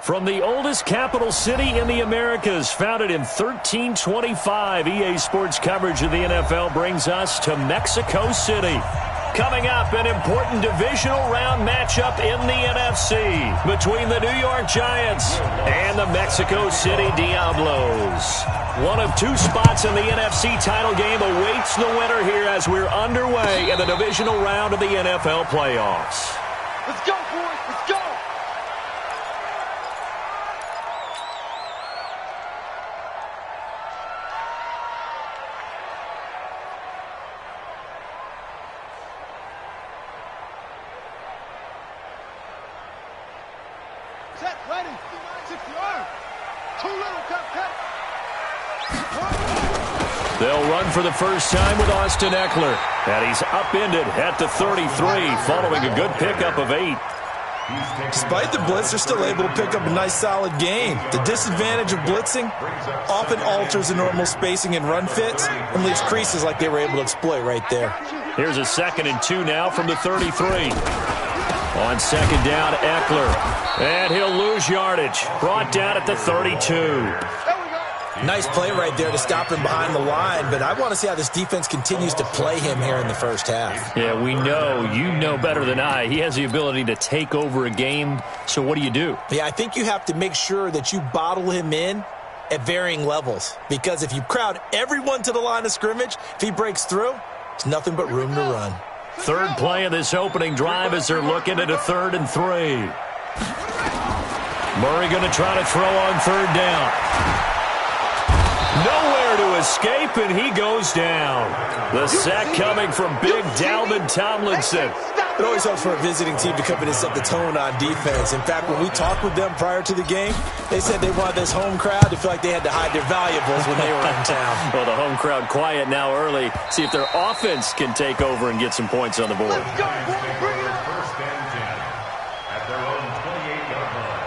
From the oldest capital city in the Americas, founded in 1325, EA Sports coverage of the NFL brings us to Mexico City. Coming up, an important divisional round matchup in the NFC between the New York Giants and the Mexico City Diablos. One of two spots in the NFC title game awaits the winner here as we're underway in the divisional round of the NFL playoffs. Let's go, boys. Let's go. Set, ready. Secure. Too little, cut. They'll run for the first time with Austin Eckler. And he's upended at the 33 following a good pickup of 8. Despite the blitz, they're still able to pick up a nice solid gain. The disadvantage of blitzing often alters the normal spacing and run fits and leaves creases like they were able to exploit right there. Here's a 2nd and 2 now from the 33. On 2nd down, Eckler. And he'll lose yardage. Brought down at the 32. Nice play right there to stop him behind the line, but I want to see how this defense continues to play him here in the first half. Yeah, we know. You know better than I. He has the ability to take over a game, so what do? Yeah, I think you have to make sure that you bottle him in at varying levels, because if you crowd everyone to the line of scrimmage, if he breaks through, it's nothing but room to run. Third play of this opening drive as they're looking at a 3rd and 3. Murray going to try to throw on 3rd down. Nowhere to escape, and he goes down. The sack coming from big Dalvin Tomlinson. It always helps for a visiting team to come in and set the tone on defense. In fact, when we talked with them prior to the game, they said they wanted this home crowd to feel like they had to hide their valuables when they were in town. Well, the home crowd quiet now early. See if their offense can take over and get some points on the board. Let's go, boy. Bring it up. First and 10 at their own 28-yard line.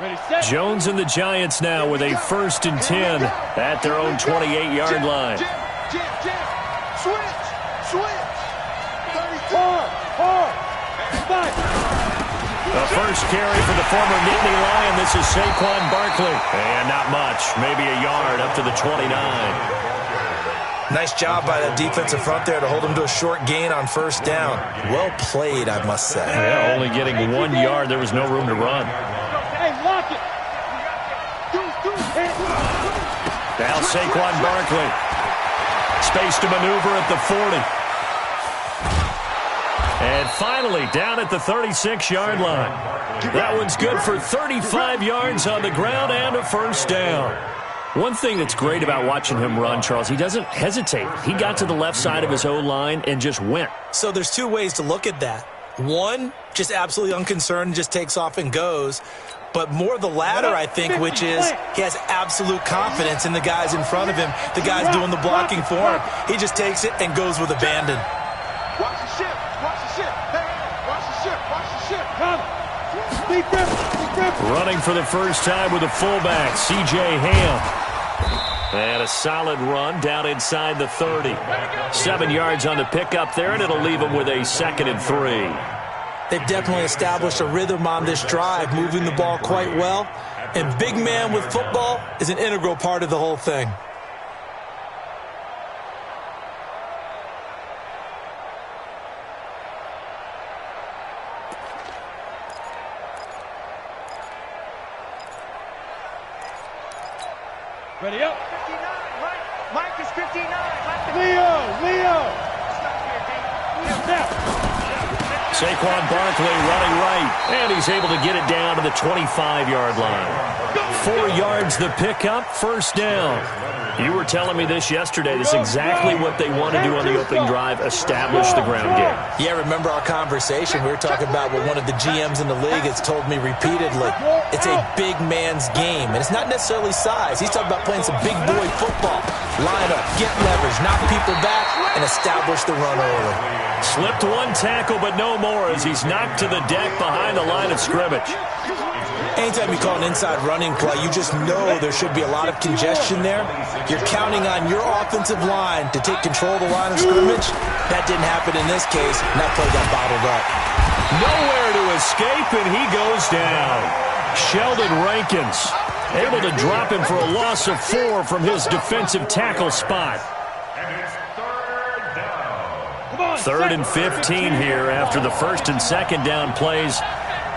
Ready, set. Jones and the Giants now with a 1st and 10 at their own 28-yard line. Jam. Switch. 4. Fight. The first carry for the former Nittany Lion. This is Saquon Barkley. And not much. Maybe a yard up to the 29. Nice job by the defensive front there to hold him to a short gain on 1st down. Well played, I must say. Yeah, only getting 1 yard. There was no room to run. Hey, lock it. Now Saquon Barkley. Space to maneuver at the 40. And finally, down at the 36-yard line. That one's good for 35 yards on the ground and a 1st down. One thing that's great about watching him run, Charles, he doesn't hesitate. He got to the left side of his O-line and just went. So there's 2 ways to look at that. One, just absolutely unconcerned, just takes off and goes. But more the latter, I think, which is he has absolute confidence in the guys in front of him, the guys doing the blocking for him. He just takes it and goes with abandon. Watch the ship. Hey, watch the ship. Come. Deep grip. Running for the first time with a fullback, C.J. Ham. And a solid run down inside the 30. 7 yards on the pickup there, and it'll leave him with a 2nd and 3. They've definitely established a rhythm on this drive, moving the ball quite well. And big man with football is an integral part of the whole thing. Ready up. 59. Mike is 59. Leo. Step. Saquon Barkley running right, and he's able to get it down to the 25-yard line. 4 yards the pickup, 1st down. You were telling me this yesterday. This is exactly what they want to do on the opening drive, establish the ground game. Yeah, remember our conversation? We were talking about what one of the GMs in the league has told me repeatedly. It's a big man's game, and it's not necessarily size. He's talking about playing some big boy football. Line up, get leverage, knock people back, and establish the run early. Slipped 1 tackle, but no more as he's knocked to the deck behind the line of scrimmage. Anytime you call an inside running play, you just know there should be a lot of congestion there. You're counting on your offensive line to take control of the line of scrimmage. That didn't happen in this case, and that play got bottled up. Nowhere to escape, and he goes down. Sheldon Rankins able to drop him for a loss of 4 from his defensive tackle spot. Third and 15 here after the first and second down plays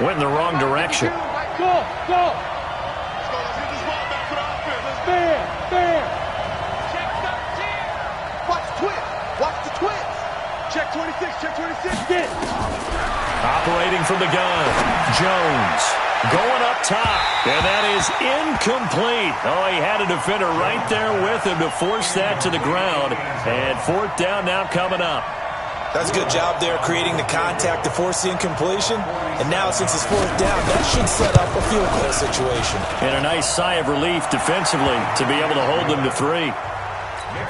went in the wrong direction. Go! Let's get this ball back for the offense. Fair. Check 13. Watch the twins. Check 26. Get. Operating from the gun. Jones going up top. And that is incomplete. Oh, he had a defender right there with him to force that to the ground. And fourth down now coming up. That's a good job there creating the contact to force the incompletion. And now since it's fourth down, that should set up a field goal situation. And a nice sigh of relief defensively to be able to hold them to 3.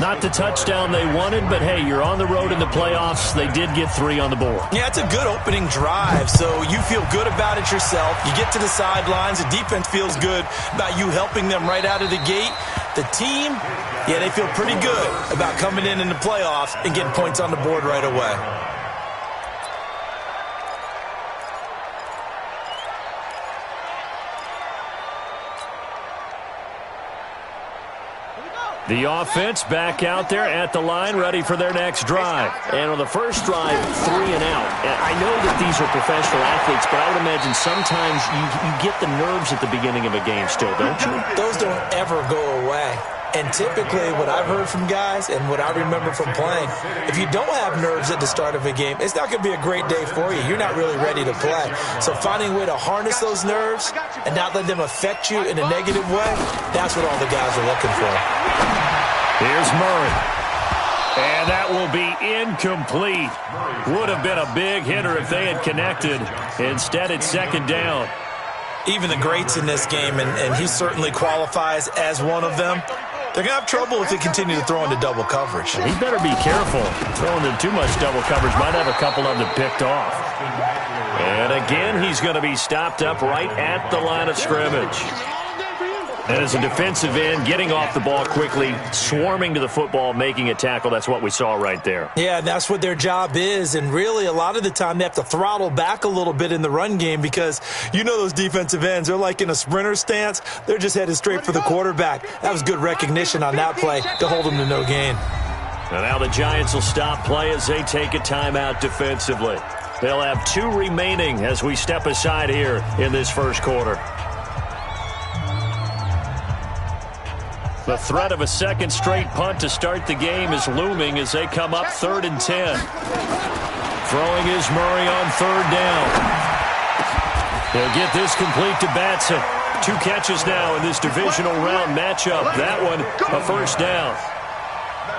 Not the touchdown they wanted, but hey, you're on the road in the playoffs. They did get 3 on the board. Yeah, it's a good opening drive, so you feel good about it yourself. You get to the sidelines. The defense feels good about you helping them right out of the gate. The team, yeah, they feel pretty good about coming in the playoffs and getting points on the board right away. The offense back out there at the line, ready for their next drive. And on the first drive, 3 and out. And I know that these are professional athletes, but I would imagine sometimes you get the nerves at the beginning of a game still, don't you? Those don't ever go away. And typically what I've heard from guys and what I remember from playing, if you don't have nerves at the start of a game, it's not going to be a great day for you. You're not really ready to play. So finding a way to harness those nerves and not let them affect you in a negative way, that's what all the guys are looking for. Here's Murray. And that will be incomplete. Would have been a big hitter if they had connected. Instead, it's second down. Even the greats in this game, and he certainly qualifies as one of them, they're going to have trouble if they continue to throw into double coverage. He better be careful. Throwing in too much double coverage might have a couple of them picked off. And again, he's going to be stopped up right at the line of scrimmage. And as a defensive end, getting off the ball quickly, swarming to the football, making a tackle, that's what we saw right there. Yeah, and that's what their job is. And really, a lot of the time, they have to throttle back a little bit in the run game because you know those defensive ends, they're like in a sprinter stance. They're just headed straight for the quarterback. That was good recognition on that play to hold them to no gain. And now the Giants will stop play as they take a timeout defensively. They'll have 2 remaining as we step aside here in this first quarter. The threat of a second straight punt to start the game is looming as they come up 3rd and 10. Throwing is Murray on 3rd down. He'll get this complete to Batson. 2 catches now in this divisional round matchup. That one, a first down.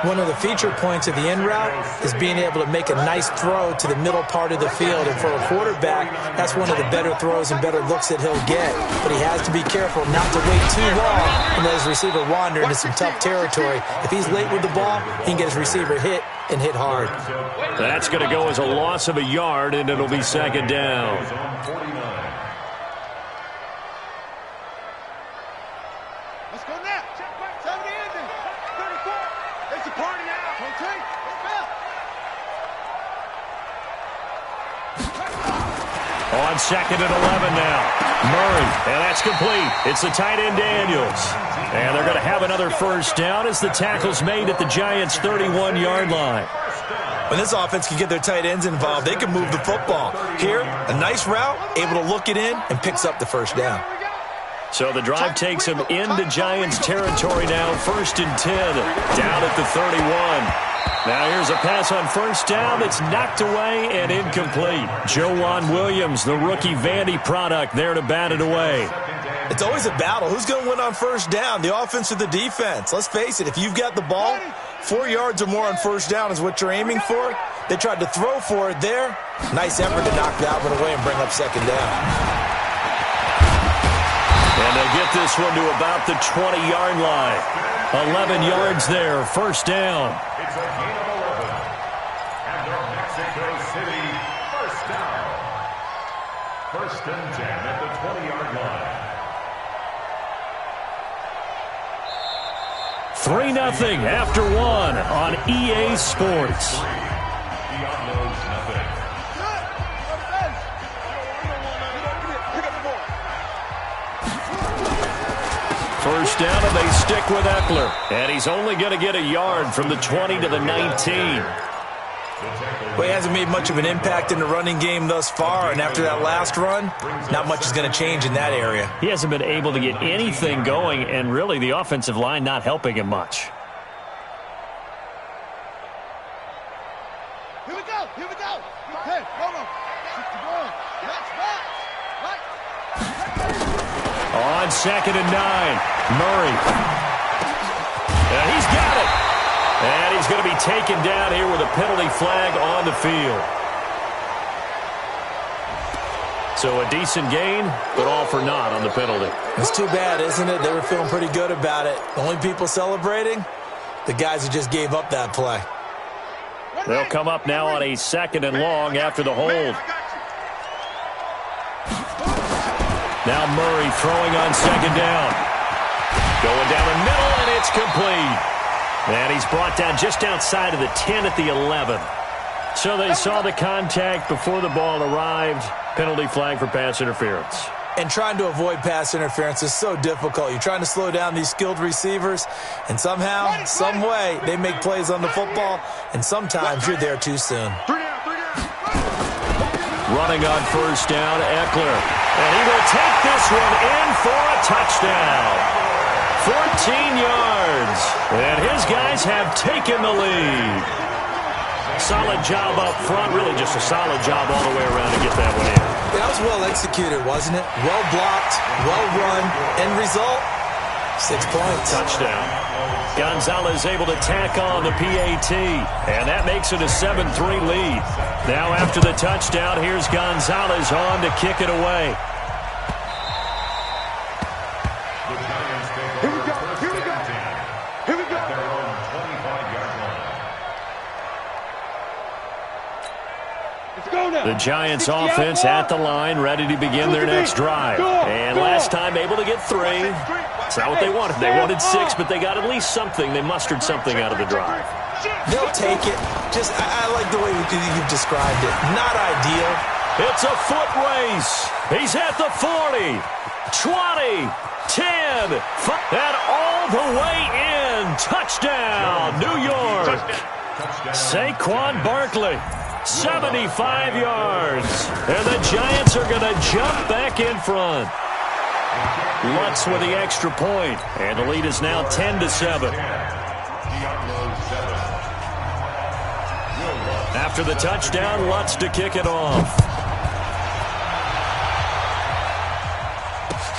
One of the feature points of the end route is being able to make a nice throw to the middle part of the field. And for a quarterback, that's one of the better throws and better looks that he'll get. But he has to be careful not to wait too long and let his receiver wander into some tough territory. If he's late with the ball, he can get his receiver hit and hit hard. That's going to go as a loss of a yard, and it'll be second down. Let's go now. Check back. 70 ending. 34. It's a party now. Okay. On 2nd and 11 now. Murray, and that's complete. It's the tight end Daniels. And they're going to have another first down as the tackle's made at the Giants' 31-yard line. When this offense can get their tight ends involved, they can move the football. Here, a nice route, able to look it in, and picks up the first down. So the drive takes him into Giants territory now. 1st and 10, down at the 31. Now here's a pass on first down that's knocked away and incomplete. Joejuan Williams, the rookie Vandy product, there to bat it away. It's always a battle. Who's going to win on first down, the offense or the defense? Let's face it, if you've got the ball, 4 yards or more on first down is what you're aiming for. They tried to throw for it there. Nice effort to knock that one away and bring up second down. And they'll get this one to about the 20-yard line. 11 yards there, first down. It's a gain of 11. And the Mexico City first down. 1st and 10 at the 20-yard line. 3-0 after one on EA Sports. Diablos, nothing. First down, and they stick with Eckler. And he's only going to get a yard from the 20 to the 19. Well, he hasn't made much of an impact in the running game thus far, and after that last run, not much is going to change in that area. He hasn't been able to get anything going, and really the offensive line not helping him much. Here we go. Here we go. Hey, hold on. 61. On 2nd and 9, Murray. And he's got it. And he's going to be taken down here with a penalty flag on the field. So a decent gain, but all for naught on the penalty. It's too bad, isn't it? They were feeling pretty good about it. The only people celebrating, the guys who just gave up that play. They'll come up now on a 2nd and long after the hold. Now Murray throwing on 2nd down. Going down the middle, and it's complete. And he's brought down just outside of the 10 at the 11. So they saw the contact before the ball arrived. Penalty flag for pass interference. And trying to avoid pass interference is so difficult. You're trying to slow down these skilled receivers, and somehow, some way, they make plays on the football, and sometimes you're there too soon. Running on 1st down, Eckler. And he will take this one in for a touchdown. 14 yards. And his guys have taken the lead. Solid job up front. Really just a solid job all the way around to get that one in. That was well executed, wasn't it? Well blocked, well run. End result, 6 points. Touchdown. Gonzalez able to tack on the PAT. And that makes it a 7-3 lead. Now after the touchdown, here's Gonzalez on to kick it away. Here we go. Here we go. Here we go. Their own 25-yard line. Let's go now. The Giants offense at the line, ready to begin their next drive. And last time able to get 3. It's not what they wanted. They wanted 6, but they got at least something. They mustered something out of the drive. They'll take it. Just, I like the way you've described it. Not ideal. It's a foot race. He's at the 40, 20, 10, and all the way in. Touchdown, New York. Saquon Barkley, 75 yards. And the Giants are going to jump back in front. Lutz with the extra point, and the lead is now 10-7. After the touchdown, Lutz to kick it off.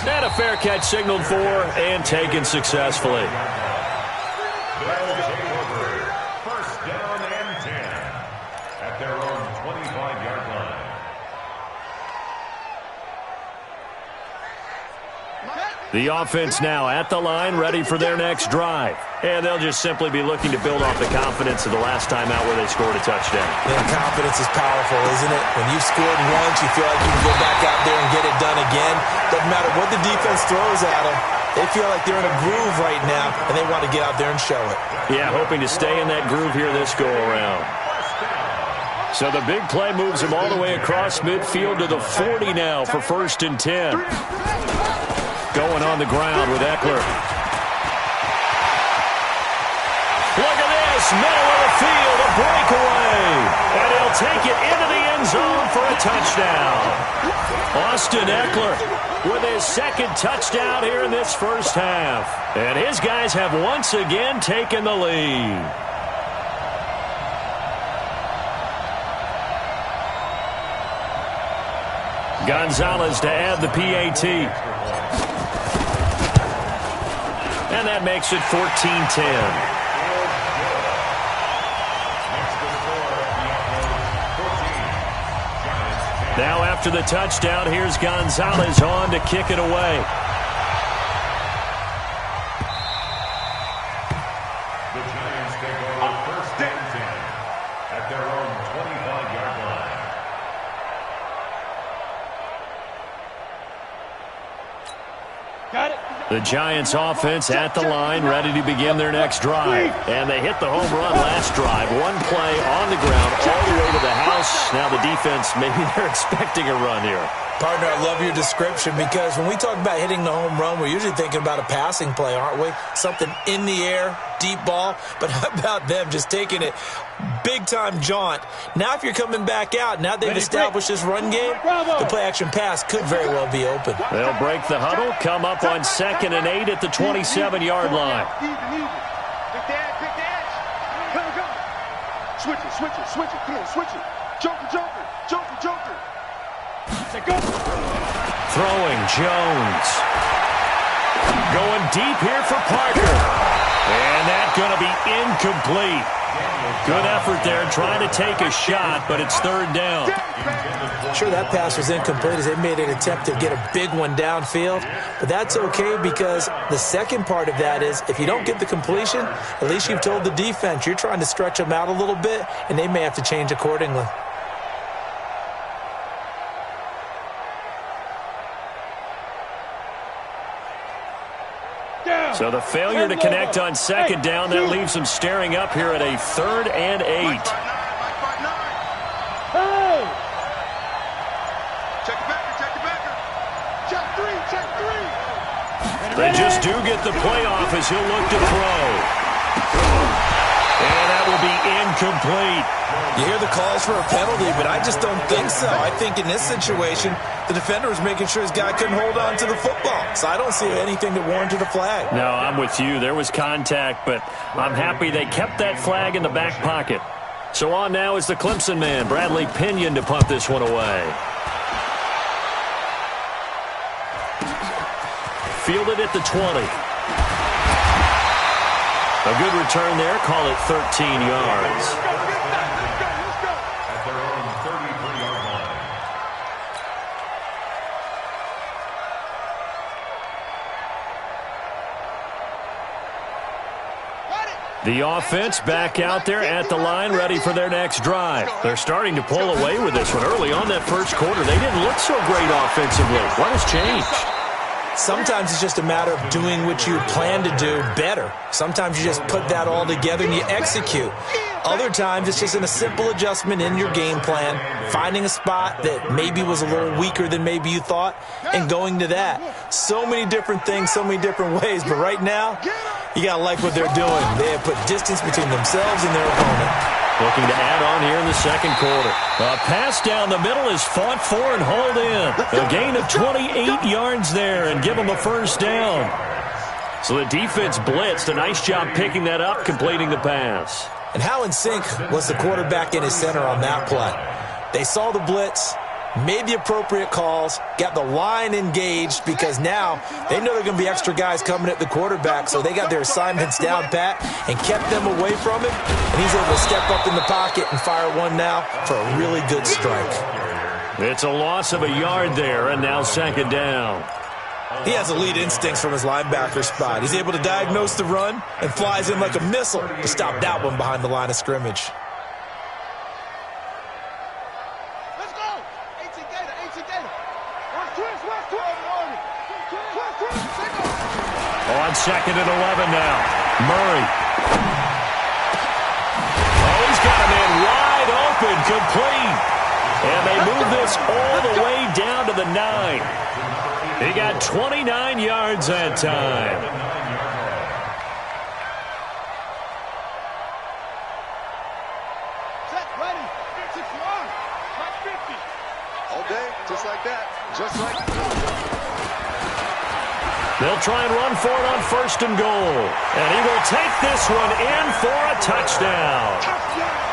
And a fair catch signaled for and taken successfully. First down and 10 at their own 25-yard line. The offense now at the line, ready for their next drive. And they'll just simply be looking to build off the confidence of the last time out where they scored a touchdown. And confidence is powerful, isn't it? When you've scored once, you feel like you can go back out there and get it done again. Doesn't matter what the defense throws at them. They feel like they're in a groove right now, and they want to get out there and show it. Yeah, hoping to stay in that groove here this go-around. So the big play moves him all the way across midfield to the 40 now for 1st and 10. Going on the ground with Eckler. Look at this, middle of the field, a breakaway. And he'll take it into the end zone for a touchdown. Austin Eckler with his 2nd touchdown here in this first half. And his guys have once again taken the lead. Gonzalez to add the PAT. And that makes it 14-10. Now after the touchdown, here's Gonzalez on to kick it away. The Giants take over 1st and 10 at their own 25-yard line. Got it. The Giants offense at the line, ready to begin their next drive. And they hit the home run last drive. One play on the ground all the way to the house. Now the defense, maybe they're expecting a run here. Partner, I love your description because when we talk about hitting the home run, we're usually thinking about a passing play, aren't we? Something in the air, deep ball. But how about them just taking it big-time jaunt? Now if you're coming back out, now they've established this run game, the play-action pass could very well be open. They'll break the huddle, come up on 2nd and 8 at the 27-yard line. Big edge. Come. Switch it. Come on, switch it. Joker. Throwing Jones. Going deep here for Parker. And that's going to be incomplete. Good effort there trying to take a shot, but it's 3rd down. Sure, that pass was incomplete as they made an attempt to get a big one downfield. But that's okay because the second part of that is if you don't get the completion, at least you've told the defense you're trying to stretch them out a little bit, and they may have to change accordingly. So the failure to connect on 2nd down, that leaves them staring up here at a 3rd and 8. They just do get the playoff as he'll look to throw. And that will be incomplete. You hear the calls for a penalty, but I just don't think so. I think in this situation, the defender was making sure his guy couldn't hold on to the football. So I don't see anything that warranted a flag. No, I'm with you. There was contact, but I'm happy they kept that flag in the back pocket. So on now is the Clemson man, Bradley Pinion, to punt this one away. Fielded at the 20. A good return there. Call it 13 yards. At their own 33-yard line. The offense back out there at the line, ready for their next drive. They're starting to pull away with this one. Early on that first quarter, they didn't look so great offensively. What has changed? Sometimes it's just a matter of doing what you plan to do better. Sometimes you just put that all together and you execute. Other times it's just a simple adjustment in your game plan, finding a spot that maybe was a little weaker than maybe you thought, and going to that. So many different things, so many different ways, but right now, you got to like what they're doing. They have put distance between themselves and their opponent. Looking to add on here in the second quarter. A pass down the middle is fought for and hauled in. A gain of 28 yards there and give them a first down. So the defense blitzed. A nice job picking that up, completing the pass. And how in sync was the quarterback in his center on that play? They saw the blitz, made the appropriate calls, got the line engaged because now they know there are going to be extra guys coming at the quarterback, so they got their assignments down pat and kept them away from him, and he's able to step up in the pocket and fire one now for a really good strike. It's a loss of a yard there, and now 2nd down. He has elite instincts from his linebacker spot. He's able to diagnose the run and flies in like a missile to stop that one behind the line of scrimmage. On 2nd and 11 now. Murray. Oh, he's got a man wide open, complete. And they move this all the way down to the 9. He got 29 yards that time. Set, ready, 6-1, hot 50. All day, just like that, just like that. They'll try and run for it on 1st and goal. And he will take this one in for a touchdown.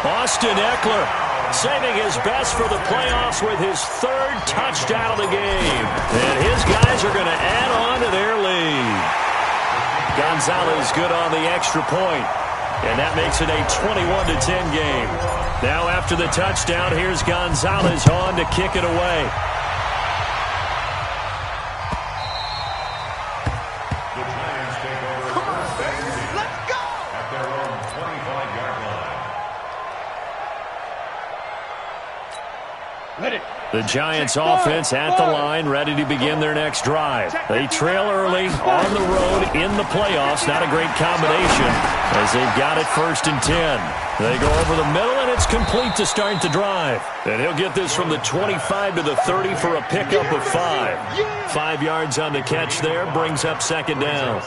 Austin Eckler saving his best for the playoffs with his 3rd touchdown of the game. And his guys are going to add on to their lead. Gonzalez good on the extra point. And that makes it a 21-10 game. Now after the touchdown, here's Gonzalez on to kick it away. The Giants offense at the line, ready to begin their next drive. They trail early on the road in the playoffs. Not a great combination as they've got it 1st and 10. They go over the middle, and it's complete to start the drive. And he'll get this from the 25 to the 30 for a pickup of 5. 5 yards on the catch there, brings up 2nd down.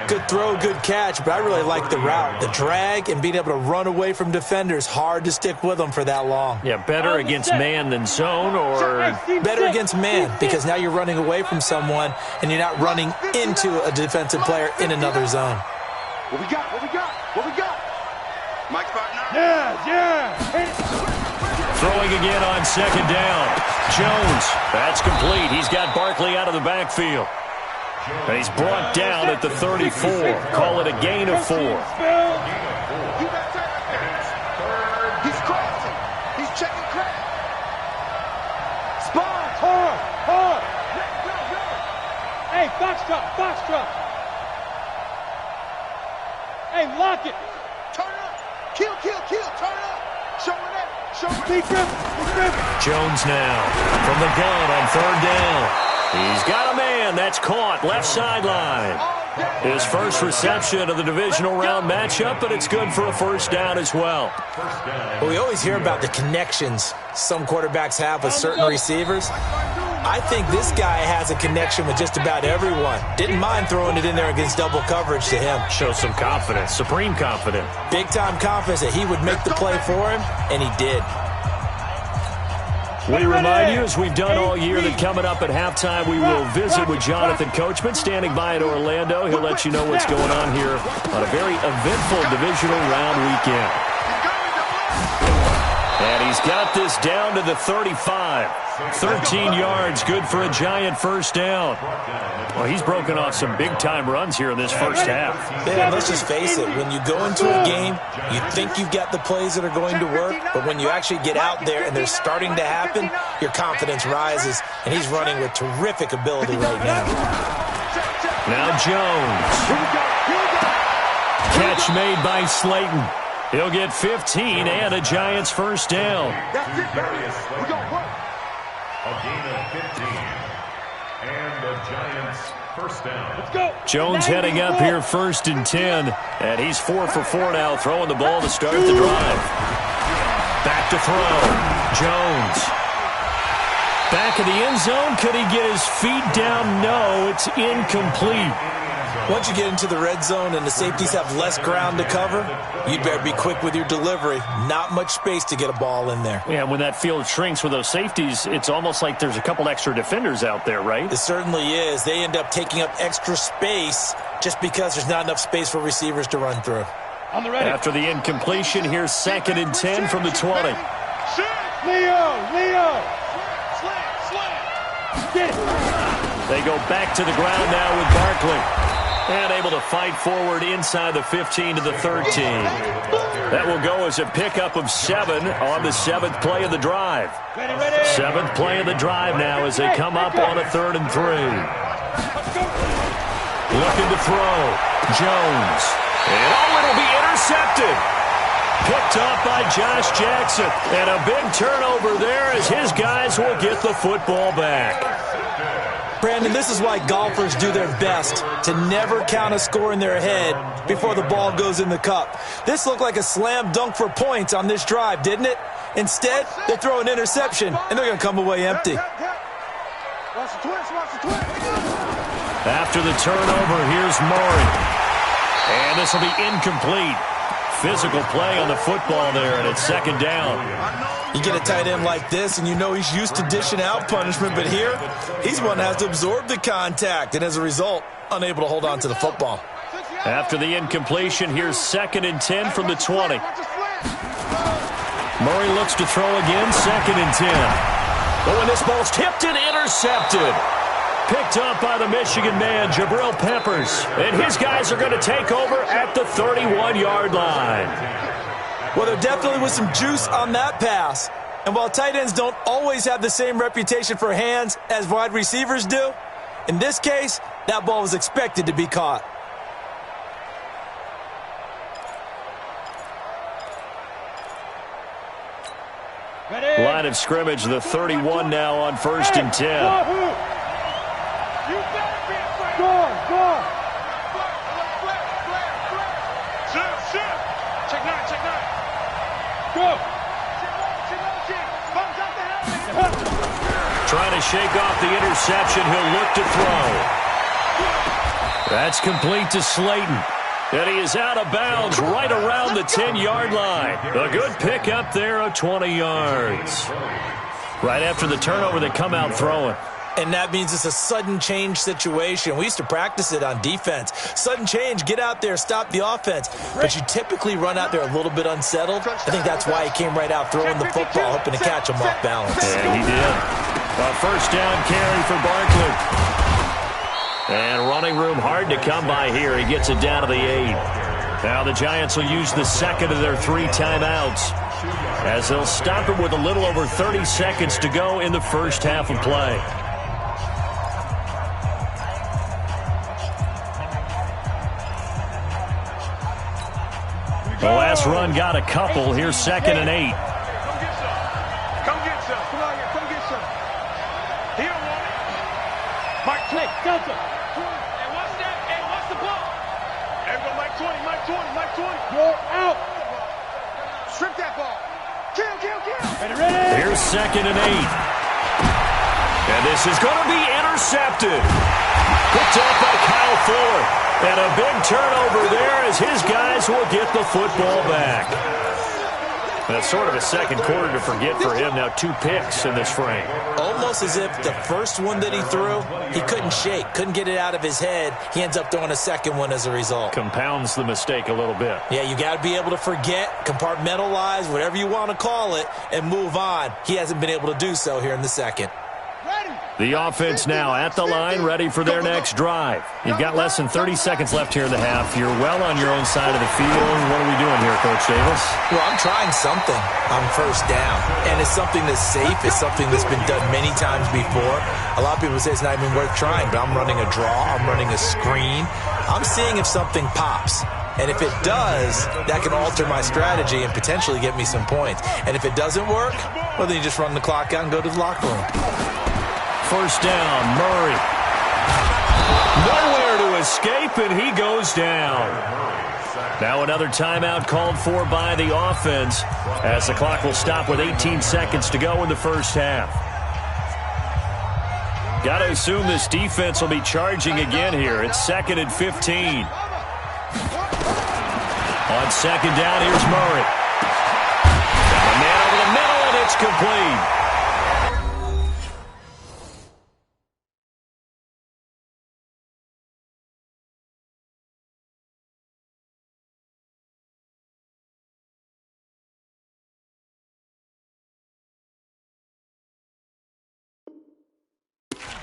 Good throw, good catch, but I really like the route. The drag and being able to run away from defenders, hard to stick with them for that long. Yeah, better against man than zone, or better against man, because now you're running away from someone and you're not running into a defensive player in another zone. What we got? What we got? What we got? Mike's partner. Yeah. Throwing again on 2nd down. Jones, that's complete. He's got Barkley out of the backfield. And he's brought down at the 34. Call it a gain of 4. He's crossing. He's checking crack. Spot. Hard. Hey, box drop. Hey, lock it. Turn it up. Kill. Turn it up. Show her that. Big grip. Jones now from the gun on 3rd down. He's got a man. That's caught. Left sideline. His first reception of the divisional round matchup, but it's good for a 1st down as well. Well, we always hear about the connections some quarterbacks have with certain receivers. I think this guy has a connection with just about everyone. Didn't mind throwing it in there against double coverage to him. Shows some confidence, supreme confidence. Big-time confidence that he would make the play for him, and he did. We remind you, as we've done all year, that coming up at halftime, we will visit with Jonathan Coachman, standing by in Orlando. He'll let you know what's going on here on a very eventful divisional round weekend. And he's got this down to the 35. 13 yards, good for a Giant 1st down. Well, he's broken off some big-time runs here in this 1st half. Yeah, let's just face it. When you go into a game, you think you've got the plays that are going to work, but when you actually get out there and they're starting to happen, your confidence rises, and he's running with terrific ability right now. Now Jones. Catch made by Slayton. He'll get 15 and a Giants 1st down. That's it, baby. We're going to work. A gain of 15. And the Giants 1st down. Let's go. Jones heading up here 1st and 10. And he's 4 for 4 now, throwing the ball to start the drive. Back to throw. Jones. Back in the end zone. Could he get his feet down? No, it's incomplete. Once you get into the red zone and the safeties have less ground to cover, you better be quick with your delivery. Not much space to get a ball in there. Yeah, when that field shrinks with those safeties, it's almost like there's a couple extra defenders out there, right? It certainly is. They end up taking up extra space just because there's not enough space for receivers to run through. On the ready. After the incompletion, here's 2nd and 10 from the 20. Leo. Get it. They go back to the ground now with Barkley. And able to fight forward inside the 15 to the 13. That will go as a pickup of 7 on the 7th play of the drive. 7th play of the drive now as they come up on a 3rd and 3. Looking to throw. Jones. And it'll be intercepted. Picked up by Josh Jackson. And a big turnover there as his guys will get the football back. Brandon, this is why golfers do their best to never count a score in their head before the ball goes in the cup. This looked like a slam dunk for points on this drive, didn't it? Instead, they throw an interception, and they're going to come away empty. After the turnover, here's Murray. And this will be incomplete. Physical play on the football there, and it's 2nd down. You get a tight end like this, and you know he's used to dishing out punishment, but here, he's one that has to absorb the contact, and as a result, unable to hold on to the football. After the incompletion, here's 2nd and 10 from the 20. Murray looks to throw again, 2nd and 10. But when this ball's tipped and intercepted. Picked up by the Michigan man, Jabril Peppers. And his guys are going to take over at the 31-yard line. Well, there definitely was some juice on that pass. And while tight ends don't always have the same reputation for hands as wide receivers do, in this case, that ball was expected to be caught. line of scrimmage, the 31 now on 1st and 10. Score. Check nine. Go. Trying to shake off the interception. He'll look to throw. That's complete to Slayton. And he is out of bounds right around the 10-yard line. A good pick up there of 20 yards. Right after the turnover, they come out throwing. And that means it's a sudden change situation. We used to practice it on defense. Sudden change, get out there, stop the offense. But you typically run out there a little bit unsettled. I think that's why he came right out throwing the football, hoping to catch him off balance. And he did. A first down carry for Barkley. And running room hard to come by here. He gets it down to the 8. Now the Giants will use the second of their 3 timeouts, as they'll stop it with a little over 30 seconds to go in the first half of play. The last run got a couple. Here's 2nd and 8. Come get some. Come on here. Come get some. He don't want it. Mike 20. Delta. And what's that? Hey, what's the ball? There we go, Mike 20. You're out. Strip that ball. Kill. Ready. Here's 2nd and 8. And this is going to be intercepted. Picked up by Kyle Fuller. And a big turnover there as his guys will get the football back. That's sort of a second quarter to forget for him. Now 2 picks in this frame. Almost as if the first one that he threw, he couldn't shake, couldn't get it out of his head. He ends up throwing a second one as a result. Compounds the mistake a little bit. Yeah, you got to be able to forget, compartmentalize, whatever you want to call it, and move on. He hasn't been able to do so here in the second. The offense now at the line, ready for their next drive. You've got less than 30 seconds left here in the half. You're well on your own side of the field. What are we doing here, Coach Davis? Well, I'm trying something on first down, and it's something that's safe. It's something that's been done many times before. A lot of people say it's not even worth trying, but I'm running a draw. I'm running a screen. I'm seeing if something pops. And if it does, that can alter my strategy and potentially get me some points. And if it doesn't work, well, then you just run the clock out and go to the locker room. First down, Murray. Nowhere to escape, and he goes down. Now another timeout called for by the offense, as the clock will stop with 18 seconds to go in the first half. Got to assume this defense will be charging again here. It's 2nd and 15. On 2nd down, here's Murray. Got a man over the middle, and it's complete.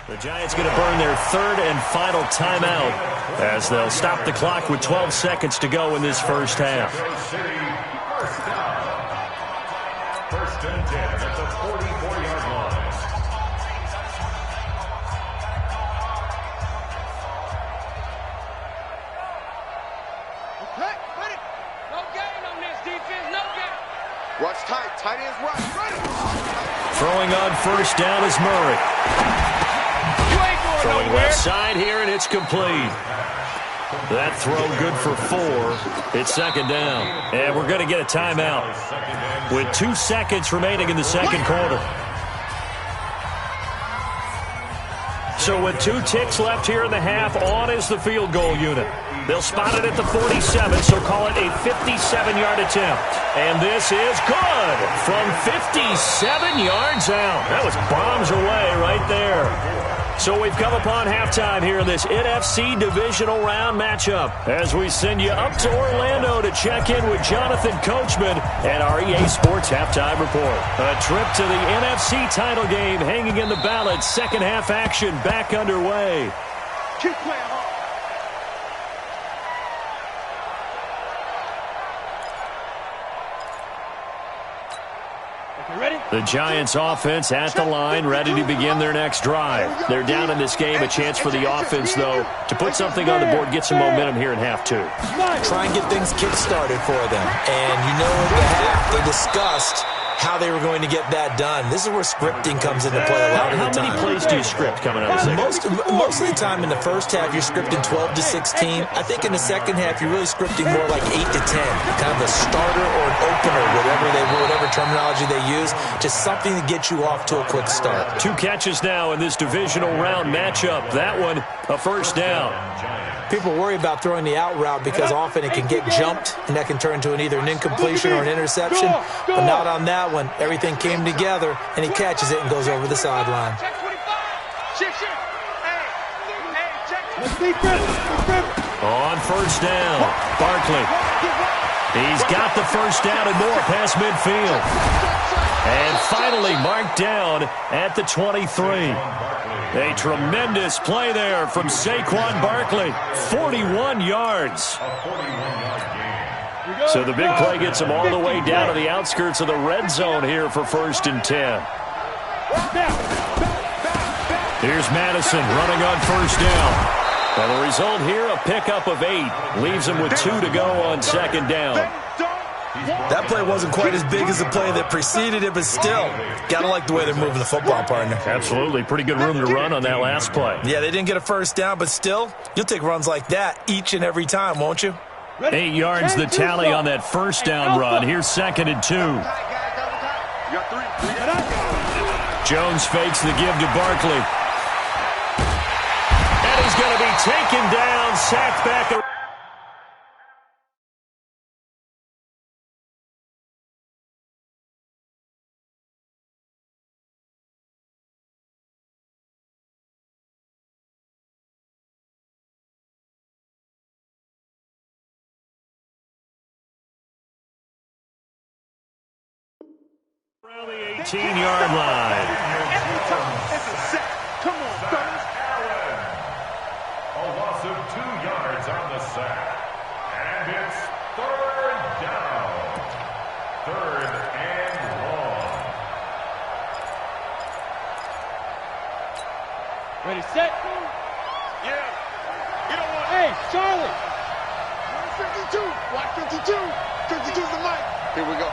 The Giants going to burn their 3rd and final timeout as they'll stop the clock with 12 seconds to go in this first half. First and 10 at the 44-yard line. Okay, ready. No gain on this defense. No gain. Watch tight. Tight ends right. Ready. Throwing on first down is Murray. Throwing left side here, and it's complete. That throw good for 4. It's 2nd down. And we're going to get a timeout with 2 seconds remaining in the second quarter. So with 2 ticks left here in the half, on is the field goal unit. They'll spot it at the 47, so call it a 57-yard attempt. And this is good from 57 yards out. That was bombs away right there. So we've come upon halftime here in this NFC divisional round matchup as we send you up to Orlando to check in with Jonathan Coachman and our EA Sports Halftime Report. A trip to the NFC title game hanging in the balance. Second half action back underway. Keep playing hard. The Giants offense at the line, ready to begin their next drive. They're down in this game. A chance for the offense, though, to put something on the board, get some momentum here in half 2. Try and get things kick-started for them. And you know in the half they discussed how they were going to get that done. This is where scripting comes into play a lot of the time. How many plays do you script coming out of the second? Most of the time in the first half, you're scripting 12 to 16. I think in the second half, you're really scripting more like 8 to 10. Kind of a starter or an opener, whatever terminology they use. Just something to get you off to a quick start. 2 catches now in this divisional round matchup. That one, a first down. People worry about throwing the out route because often it can get jumped, and that can turn into either an incompletion or an interception. But not on that one. Everything came together, and he catches it and goes over the sideline. On first down, Barkley. He's got the first down and more past midfield. And finally marked down at the 23. A tremendous play there from Saquon Barkley. 41 yards. So the big play gets him all the way down to the outskirts of the red zone here for 1st and 10. Here's Madison running on first down. And the result here, a pickup of 8. Leaves him with 2 to go on 2nd down. That play wasn't quite as big as the play that preceded it, but still, gotta like the way they're moving the football, partner. Absolutely. Pretty good room to run on that last play. Yeah, they didn't get a first down, but still, you'll take runs like that each and every time, won't you? 8 yards the tally on that first down run. Here's 2nd and 2. Jones fakes the give to Barkley. And he's going to be taken down, sacked back. Around the 18-yard line. Come on, fellas. A loss of 2 yards on the sack. And it's 3rd down. 3rd and long. Ready, set. Yeah. You don't want Hey, Charlie. 52. Watch 52. 52's the mic. Here we go.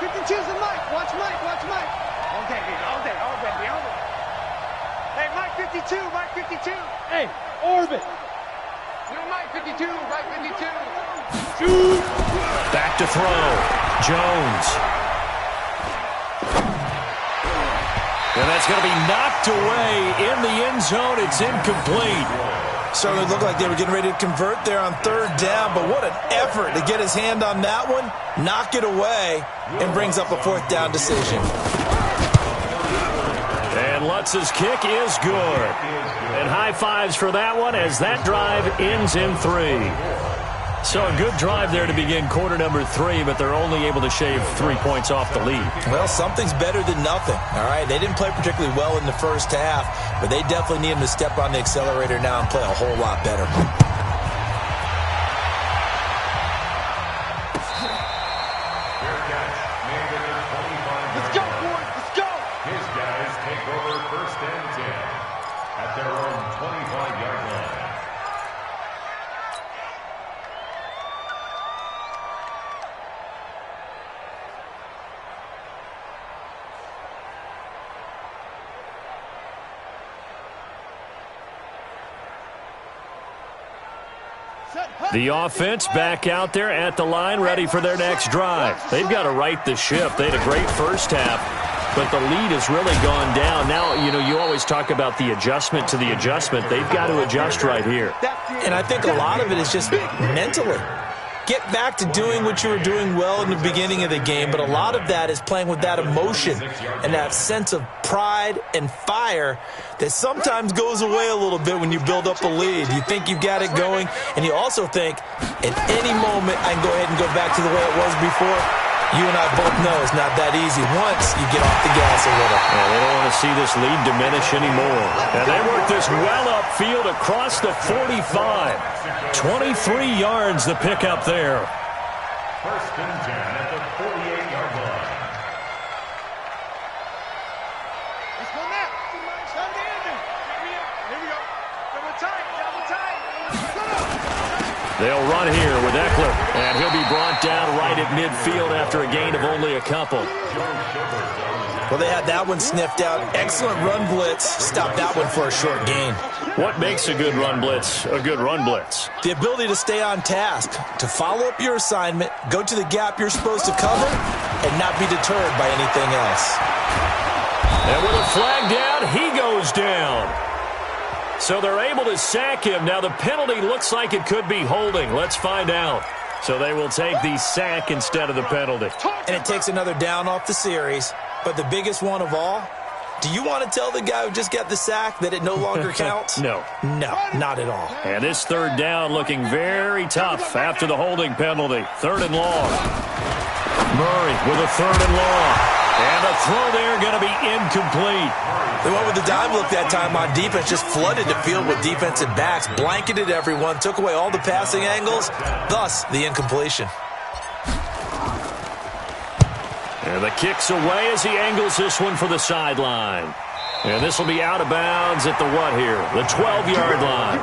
52's the mic. Watch Mike. Watch Mike. All day, baby. All day. All day. All day. Hey, Mike 52. Mike 52. Hey, orbit. No, Mike 52. Mike 52. Shoot. Back to throw. Jones. And that's going to be knocked away in the end zone. It's incomplete. Certainly looked like they were getting ready to convert there on 3rd down, but what an effort to get his hand on that one, knock it away, and brings up a 4th down decision. And Lutz's kick is good. And high fives for that one as that drive ends in 3. So a good drive there to begin quarter number 3, but they're only able to shave 3 points off the lead. Well, something's better than nothing, all right? They didn't play particularly well in the first half, but they definitely need him to step on the accelerator now and play a whole lot better. Let's go, boys. Let's go. His guys take over 1st and 10 at their own 25-yard line. The offense back out there at the line, ready for their next drive. They've got to right the ship. They had a great first half, but the lead has really gone down. Now, you always talk about the adjustment to the adjustment. They've got to adjust right here. And I think a lot of it is just mentally. Get back to doing what you were doing well in the beginning of the game, but a lot of that is playing with that emotion and that sense of pride and fire that sometimes goes away a little bit when you build up a lead. You think you've got it going, and you also think at any moment I can go ahead and go back to the way it was before. You and I both know it's not that easy once you get off the gas a little. Yeah, they don't want to see this lead diminish anymore. And they work this well upfield across the 45. 23 yards the pickup there. 1st and 10 at the 48-yard line. Let's go now. Start the engine. Here we go. Double time. Double time. They'll run here with Eckler, and he'll be brought down right at midfield after a gain of only a couple. Well, they had that one sniffed out. Excellent run blitz. Stopped that one for a short gain. What makes a good run blitz a good run blitz? The ability to stay on task, to follow up your assignment, go to the gap you're supposed to cover, and not be deterred by anything else. And with a flag down, he goes down. So they're able to sack him. Now the penalty looks like it could be holding. Let's find out. So they will take the sack instead of the penalty. And it takes another down off the series. But the biggest one of all, do you want to tell the guy who just got the sack that it no longer counts? No. No, not at all. And this third down looking very tough after the holding penalty. 3rd and long. Murray with a 3rd and long. And a throw there going to be incomplete. They went with the dime look that time on defense, just flooded the field with defensive backs, blanketed everyone, took away all the passing angles, thus the incompletion. And the kick's away as he angles this one for the sideline. And this will be out of bounds at the what here? The 12-yard line.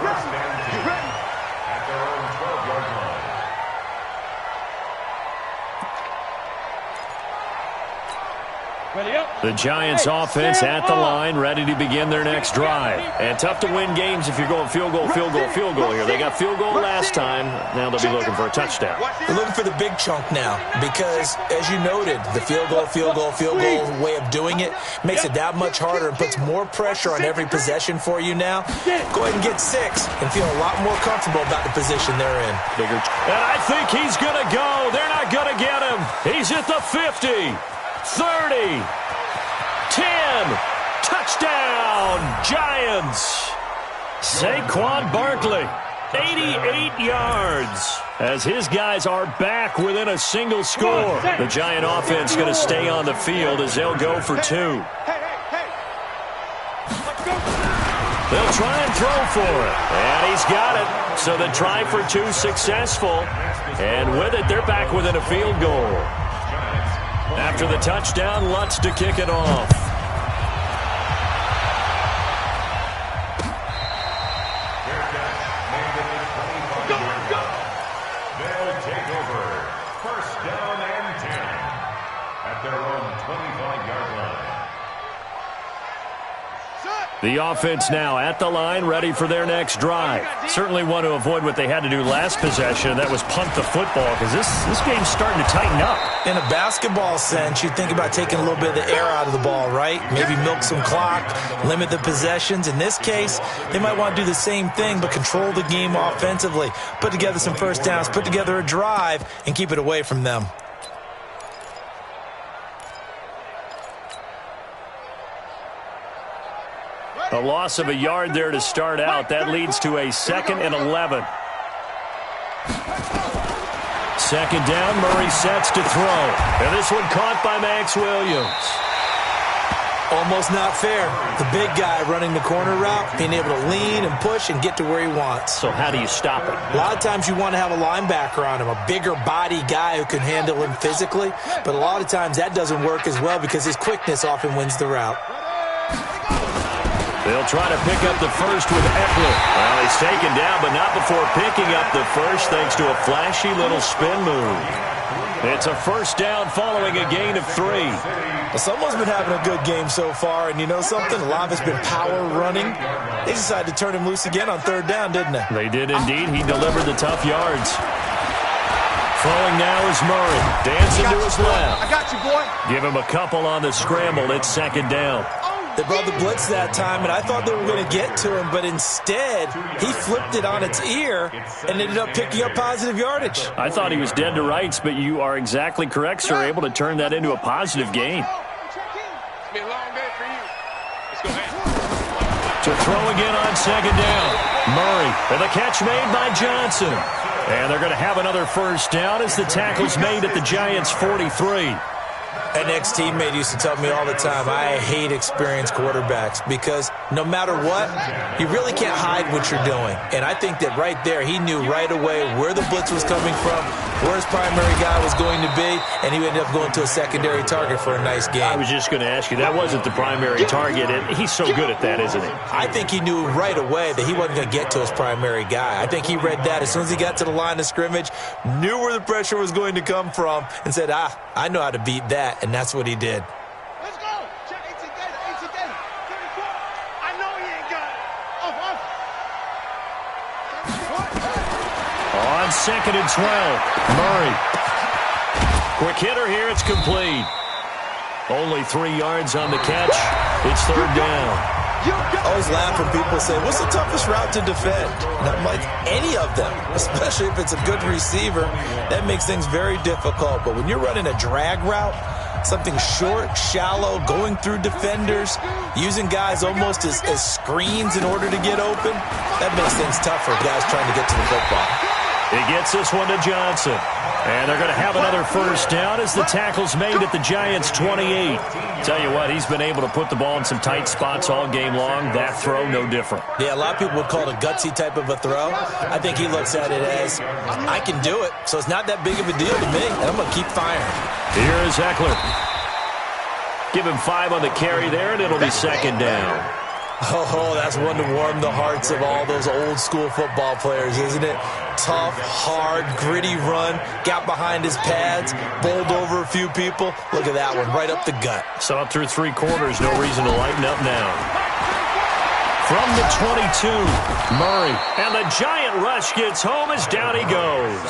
The Giants offense at the line, ready to begin their next drive. And tough to win games if you're going field goal, field goal, field goal here. They got field goal last time. Now they'll be looking for a touchdown. They're looking for the big chunk now because, as you noted, the field goal way of doing it makes it that much harder and puts more pressure on every possession for you now. Go ahead and get 6 and feel a lot more comfortable about the position they're in. And I think he's going to go. They're not going to get him. He's at the 50, 30. 10, touchdown, Giants. Saquon Barkley, 88 yards, as his guys are back within a single score. The Giant offense going to stay on the field as they'll go for 2. They'll try and throw for it, and he's got it. So the try for 2 successful, and with it, they're back within a field goal. After the touchdown, Lutz to kick it off. They'll take over. 1st down and 10 at their own 25-yard line. The offense now at the line, ready for their next drive. Certainly want to avoid what they had to do last possession, that was punt the football, because this game's starting to tighten up. In a basketball sense, you think about taking a little bit of the air out of the ball, right? Maybe milk some clock, limit the possessions. In this case, they might want to do the same thing, but control the game offensively. Put together some first downs, put together a drive, and keep it away from them. A loss of a yard there to start out. That leads to a 2nd and 11. 2nd down, Murray sets to throw. And this one caught by Max Williams. Almost not fair. The big guy running the corner route, being able to lean and push and get to where he wants. So how do you stop it? A lot of times you want to have a linebacker on him, a bigger body guy who can handle him physically. But a lot of times that doesn't work as well because his quickness often wins the route. They'll try to pick up the first with Eckler. Well, he's taken down, but not before picking up the first thanks to a flashy little spin move. It's a 1st down following a gain of 3. Well, someone's been having a good game so far, and you know something? A lot of it's been power running. They decided to turn him loose again on 3rd down, didn't they? They did indeed. He delivered the tough yards. Throwing now is Murray. Dancing to his left. I got you, boy. Give him a couple on the scramble. It's 2nd down. They brought the blitz that time, and I thought they were going to get to him, but instead, he flipped it on its ear and ended up picking up positive yardage. I thought he was dead to rights, but you are exactly correct, sir. Able to turn that into a positive gain. It's been a long day for you. Let's go ahead. To throw again on 2nd down. Murray, and the catch made by Johnson. And they're going to have another 1st down as the tackle's made at the Giants' 43. An ex-teammate used to tell me all the time, I hate experienced quarterbacks because no matter what, you really can't hide what you're doing. And I think that right there, he knew right away where the blitz was coming from, where his primary guy was going to be, and he ended up going to a secondary target for a nice game. I was just going to ask you, that wasn't the primary target, and he's so good at that, isn't he? I think he knew right away that he wasn't going to get to his primary guy. I think he read that as soon as he got to the line of scrimmage, knew where the pressure was going to come from, and said, I know how to beat that, and that's what he did. Let's go. Check 18 data. 34. I know he ain't got it. On 2nd and 12, Murray. Quick hitter here, it's complete. Only 3 yards on the catch. It's 3rd down. I always laugh when people say, what's the toughest route to defend? And I'm like, any of them, especially if it's a good receiver. That makes things very difficult. But when you're running a drag route, something short, shallow, going through defenders, using guys almost as screens in order to get open, that makes things tough for guys trying to get to the football. He gets this one to Johnson. And they're going to have another 1st down as the tackle's made at the Giants' 28. Tell you what, he's been able to put the ball in some tight spots all game long. That throw, no different. Yeah, a lot of people would call it a gutsy type of a throw. I think he looks at it as, I can do it, so it's not that big of a deal to me, and I'm going to keep firing. Here's Eckler. Give him 5 on the carry there, and it'll be 2nd down. Oh, that's one to warm the hearts of all those old-school football players, isn't it? Tough, hard, gritty run, got behind his pads, bowled over a few people. Look at that one, right up the gut. So up through 3 quarters, no reason to lighten up now. From the 22, Murray. And the giant rush gets home as down he goes.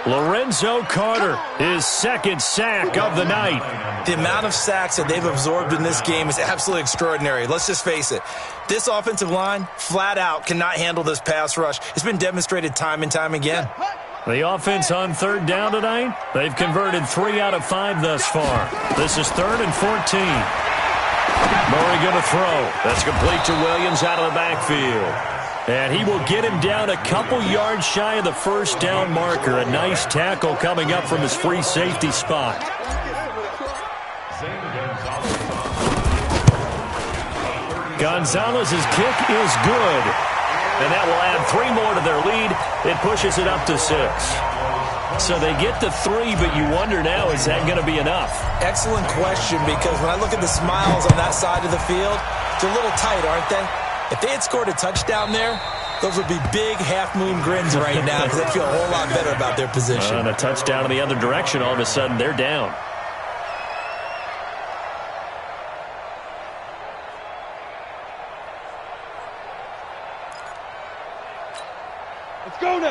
Lorenzo Carter, his 2nd sack of the night. The amount of sacks that they've absorbed in this game is absolutely extraordinary. Let's just face it. This offensive line, flat out, cannot handle this pass rush. It's been demonstrated time and time again. The offense on 3rd down tonight, they've converted 3 out of 5 thus far. This is 3rd and 14. Murray going to throw. That's complete to Williams out of the backfield. And he will get him down a couple yards shy of the 1st down marker. A nice tackle coming up from his free safety spot. Gonzalez's kick is good. And that will add 3 more to their lead. It pushes it up to 6. So they get to 3, but you wonder now, is that going to be enough? Excellent question, because when I look at the smiles on that side of the field, they're a little tight, aren't they? If they had scored a touchdown there, those would be big half-moon grins right now because they'd feel a whole lot better about their position. And a touchdown in the other direction, all of a sudden they're down.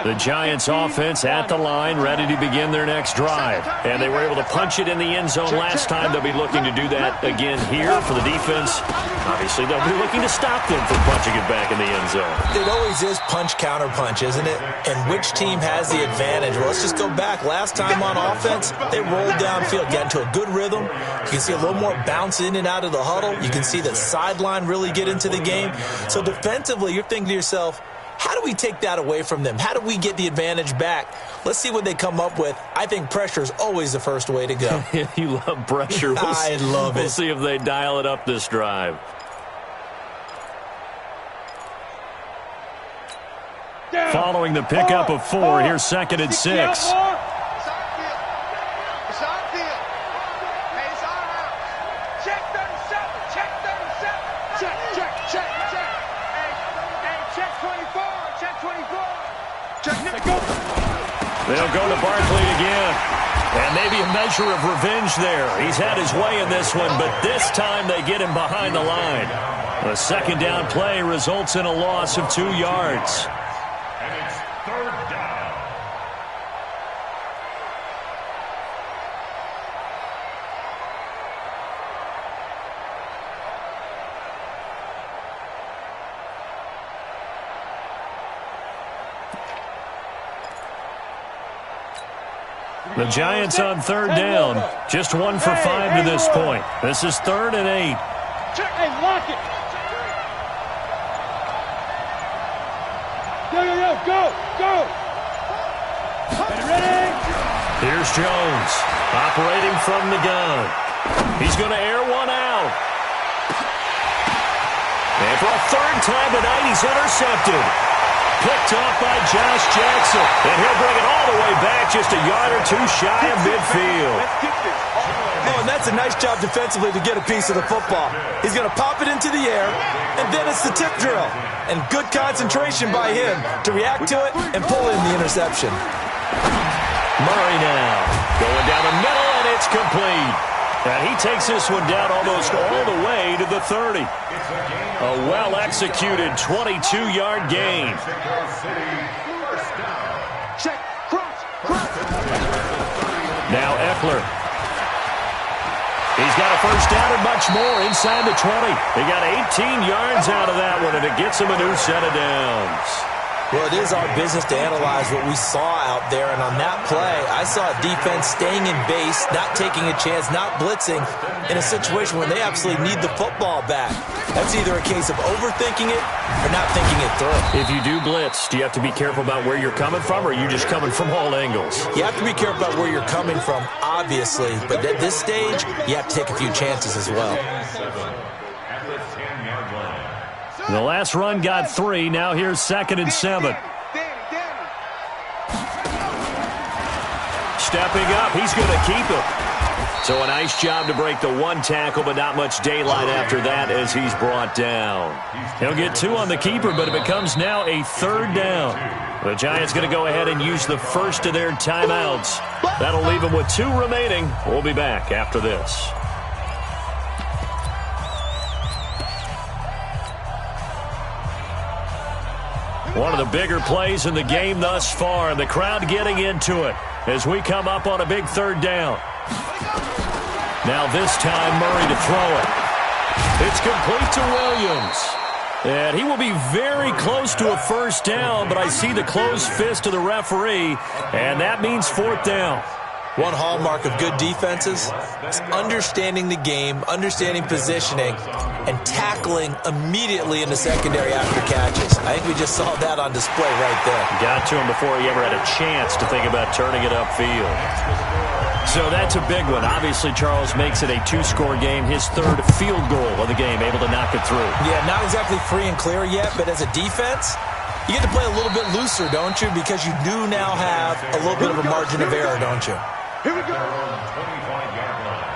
The Giants offense at the line, ready to begin their next drive. And they were able to punch it in the end zone last time. They'll be looking to do that again here for the defense. Obviously, they'll be looking to stop them from punching it back in the end zone. It always is punch, counter punch, isn't it? And which team has the advantage? Well, let's just go back. Last time on offense, they rolled downfield, got into a good rhythm. You can see a little more bounce in and out of the huddle. You can see the sideline really get into the game. So defensively, you're thinking to yourself, how do we take that away from them? How do we get the advantage back? Let's see what they come up with. I think pressure is always the first way to go. You love pressure. I love it. We'll see if they dial it up this drive. Following the pickup of 4, here's 2nd and 6. They'll go to Barkley again. And maybe a measure of revenge there. He's had his way in this one, but this time they get him behind the line. The 2nd down play results in a loss of 2 yards. And it's 3rd down. The Giants on 3rd down. Just 1 for 5 to this point. This is 3rd and 8. Hey, lock it. Go. Ready? Here's Jones, operating from the gun. He's going to air one out. And for a third time tonight, he's intercepted. Picked off by Josh Jackson. And he'll bring it all the way back just a yard or two shy of midfield. Oh, and that's a nice job defensively to get a piece of the football. He's going to pop it into the air, and then it's the tip drill. And good concentration by him to react to it and pull in the interception. Murray now going down the middle, and it's complete. And he takes this one down almost all the way to the 30. A well-executed 22-yard gain. Now Eckler. He's got a first down and much more inside the 20. He got 18 yards out of that one, and it gets him a new set of downs. Well, it is our business to analyze what we saw out there, and on that play, I saw a defense staying in base, not taking a chance, not blitzing, in a situation where they absolutely need the football back. That's either a case of overthinking it or not thinking it through. If you do blitz, do you have to be careful about where you're coming from, or are you just coming from all angles? You have to be careful about where you're coming from, obviously, but at this stage, you have to take a few chances as well. The last run got 3. Now here's 2nd and 7. Stepping up. He's going to keep it. So a nice job to break the one tackle, but not much daylight after that as he's brought down. He'll get 2 on the keeper, but it becomes now a 3rd down. The Giants going to go ahead and use the first of their timeouts. That'll leave them with 2 remaining. We'll be back after this. One of the bigger plays in the game thus far, and the crowd getting into it as we come up on a big 3rd down. Now this time, Murray to throw it. It's complete to Williams. And he will be very close to a first down, but I see the closed fist of the referee, and that means 4th down. One hallmark of good defenses is understanding the game, understanding positioning, and tackling immediately in the secondary after catches. I think we just saw that on display right there. Got to him before he ever had a chance to think about turning it upfield. So that's a big one. Obviously, Charles makes it a 2-score game. His 3rd field goal of the game, able to knock it through. Yeah, not exactly free and clear yet, but as a defense, you get to play a little bit looser, don't you? Because you do now have a little bit of a margin of error, don't you? Here we go. 25-yard line.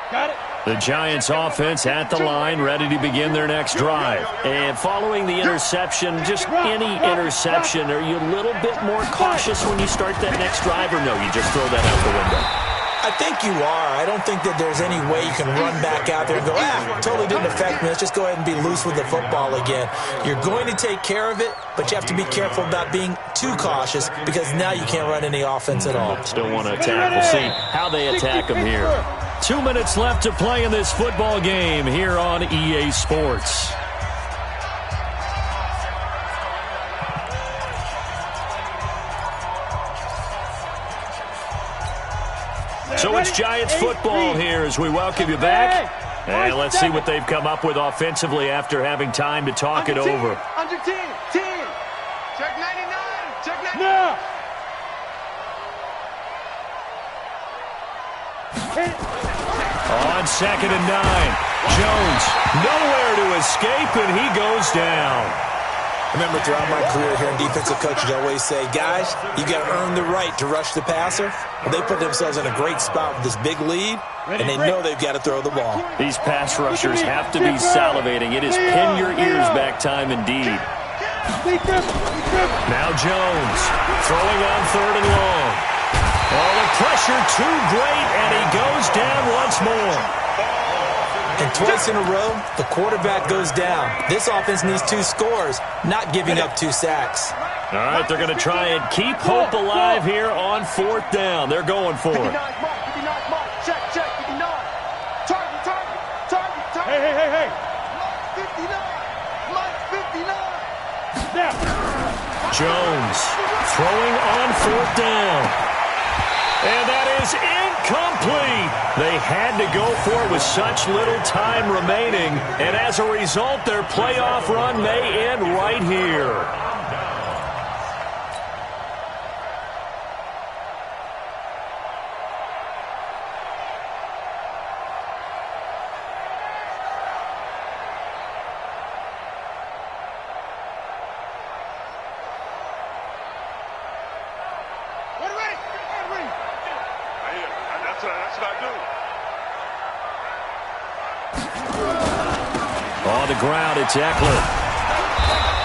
Got it. The Giants offense at the line, ready to begin their next drive. And following the interception, just any interception, are you a little bit more cautious when you start that next drive, or no, you just throw that out the window? I think you are. I don't think that there's any way you can run back out there and go, totally didn't affect me. Let's just go ahead and be loose with the football again. You're going to take care of it, but you have to be careful about being too cautious because now you can't run any offense at all. Still want to attack. We'll see how they attack them here. 2 minutes left to play in this football game here on EA Sports. So it's Giants football here as we welcome you back. And let's see what they've come up with offensively after having time to talk it over. Under 10. Check 99. Check 99. No. On 2nd and 9. Jones nowhere to escape, and he goes down. Remember, throughout my career here in defensive coaching, I always say, guys, you got to earn the right to rush the passer. Well, they put themselves in a great spot with this big lead, and they know they've got to throw the ball. These pass rushers have to be salivating. It is pin your ears back time indeed. Now Jones throwing on 3rd and long. Oh, the pressure too great, and he goes down once more. And twice in a row, the quarterback goes down. This offense needs 2 scores, not giving up 2 sacks. All right, they're going to try and keep hope alive here on 4th down. They're going for it. 59 mark. Check, 59. Target. Hey. 59. Mike, 59. Now. Jones throwing on 4th down. And that is incomplete. They had to go for it with such little time remaining. And as a result, their playoff run may end right here. the ground, it's Eckler.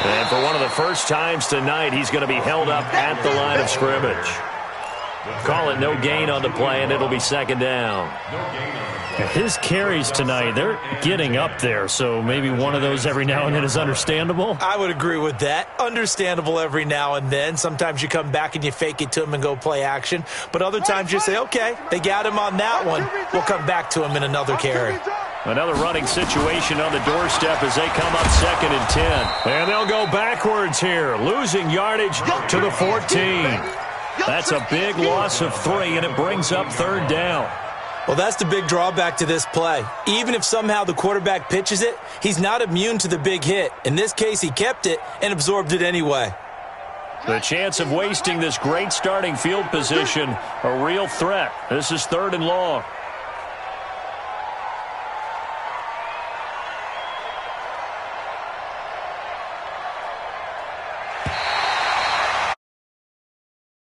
And for one of the first times tonight, he's going to be held up at the line of scrimmage. Call it no gain on the play, and it'll be second down. His carries tonight, they're getting up there, so maybe one of those every now and then is understandable. I would agree with that. Understandable every now and then. Sometimes you come back and you fake it to him and go play action. But other times you say, okay, they got him on that one. We'll come back to him in another carry. Another running situation on the doorstep as they come up 2nd and 10. And they'll go backwards here, losing yardage to the 14. That's a big loss of 3, and it brings up 3rd down. Well, that's the big drawback to this play. Even if somehow the quarterback pitches it, he's not immune to the big hit. In this case, he kept it and absorbed it anyway. The chance of wasting this great starting field position, a real threat. This is 3rd and long.